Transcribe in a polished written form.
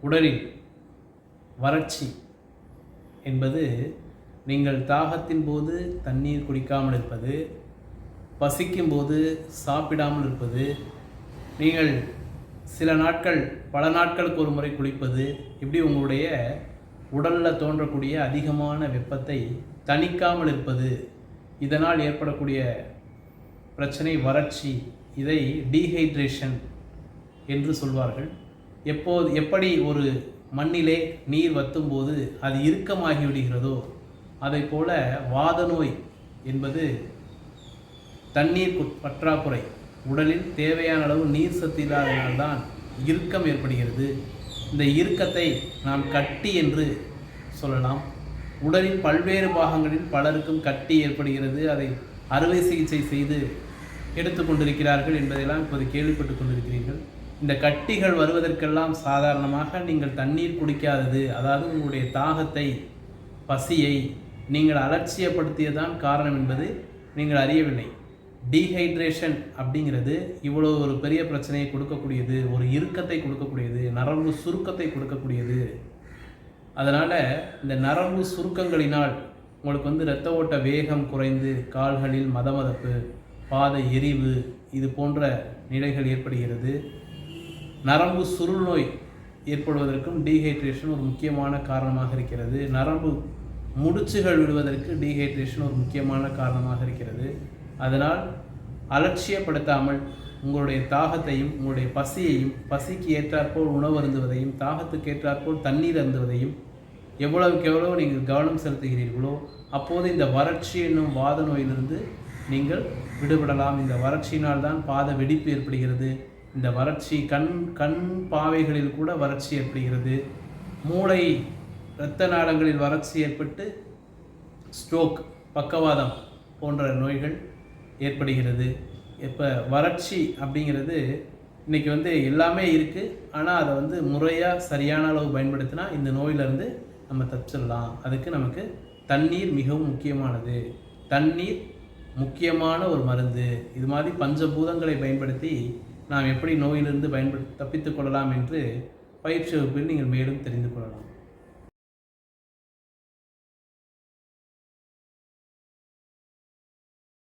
உடலில் வறட்சி என்பது நீங்கள் தாகத்தின் போது தண்ணீர் குடிக்காமல் இருப்பது, பசிக்கும் போது சாப்பிடாமல் இருப்பது, நீங்கள் சில நாட்கள் பல நாட்களுக்கு ஒரு முறை குளிப்பது, இப்படி உங்களுடைய உடலில் தோன்றக்கூடிய அதிகமான வெப்பத்தை தணிக்காமல் இருப்பது, இதனால் ஏற்படக்கூடிய பிரச்சனை வறட்சி. இதை டீஹைட்ரேஷன் என்று சொல்வார்கள். எப்படி ஒரு மண்ணிலே நீர் வத்தும்போது அது இறுக்கமாகி விடுகிறதோ அதை போல வாத நோய் என்பது தண்ணீர் பற்றாக்குறை, உடலில் தேவையான அளவு நீர் சத்து இல்லாததினால்தான் இறுக்கம் ஏற்படுகிறது. இந்த இறுக்கத்தை நாம் கட்டி என்று சொல்லலாம். உடலின் பல்வேறு பாகங்களில் பலருக்கும் கட்டி ஏற்படுகிறது. அதை அறுவை சிகிச்சை செய்து எடுத்துக்கொண்டிருக்கிறார்கள் என்பதெல்லாம் இப்போது கேள்விப்பட்டு கொண்டிருக்கிறீர்கள். இந்த கட்டிகள் வருவதற்கெல்லாம் சாதாரணமாக நீங்கள் தண்ணீர் குடிக்காதது, அதாவது உங்களுடைய தாகத்தை பசியை நீங்கள் அலட்சியப்படுத்தியதான் காரணம் என்பது நீங்கள் அறியவில்லை. டீஹைட்ரேஷன் அப்படிங்கிறது இவ்வளோ ஒரு பெரிய பிரச்சனையை கொடுக்கக்கூடியது, ஒரு இறுக்கத்தை கொடுக்கக்கூடியது, நரம்பு சுருக்கத்தை கொடுக்கக்கூடியது. அதனால் இந்த நரம்பு சுருக்கங்களினால் உங்களுக்கு இரத்த ஓட்ட வேகம் குறைந்து கால்களில் மதமதப்பு, பாத எரிவு, இது போன்ற நிலைகள் ஏற்படுகிறது. நரம்பு சுருள் நோய் ஏற்படுவதற்கும் டீஹைட்ரேஷன் ஒரு முக்கியமான காரணமாக இருக்கிறது. நரம்பு முடிச்சுகள் விடுவதற்கு டீஹைட்ரேஷன் ஒரு முக்கியமான காரணமாக இருக்கிறது. அதனால் அலட்சியப்படுத்தாமல் உங்களுடைய தாகத்தையும் உங்களுடைய பசியையும், பசிக்கு ஏற்றாற்போல் உணவு அருந்துவதையும், தாகத்துக்கு ஏற்றாற்போல் தண்ணீர் அருந்துவதையும் எவ்வளவுக்கு எவ்வளோ நீங்கள் கவனம் செலுத்துகிறீர்களோ அப்போது இந்த வறட்சி என்னும் வாத நோயிலிருந்து நீங்கள் விடுபடலாம். இந்த வறட்சியினால் தான் பாத வெடிப்பு ஏற்படுகிறது. இந்த வறட்சி கண் பாவைகளில் கூட வறட்சி ஏற்படுகிறது. மூளை இரத்த நாளங்களில் வறட்சி ஏற்பட்டு ஸ்ட்ரோக், பக்கவாதம் போன்ற நோய்கள் ஏற்படுகிறது. இப்போ வறட்சி அப்படிங்கிறது இன்றைக்கி எல்லாமே இருக்குது. ஆனால் அதை முறையாக சரியான அளவு பயன்படுத்தினா இந்த நோயிலிருந்து நம்ம தப்பிச்சிடலாம். அதுக்கு நமக்கு தண்ணீர் மிகவும் முக்கியமானது. தண்ணீர் முக்கியமான ஒரு மருந்து. இது மாதிரி பஞ்சபூதங்களை பயன்படுத்தி நாம் எப்படி நோயிலிருந்து தப்பித்துக் கொள்ளலாம் என்று பயிற்சி வகுப்பில் நீங்கள் மேலும் தெரிந்து கொள்ளலாம்.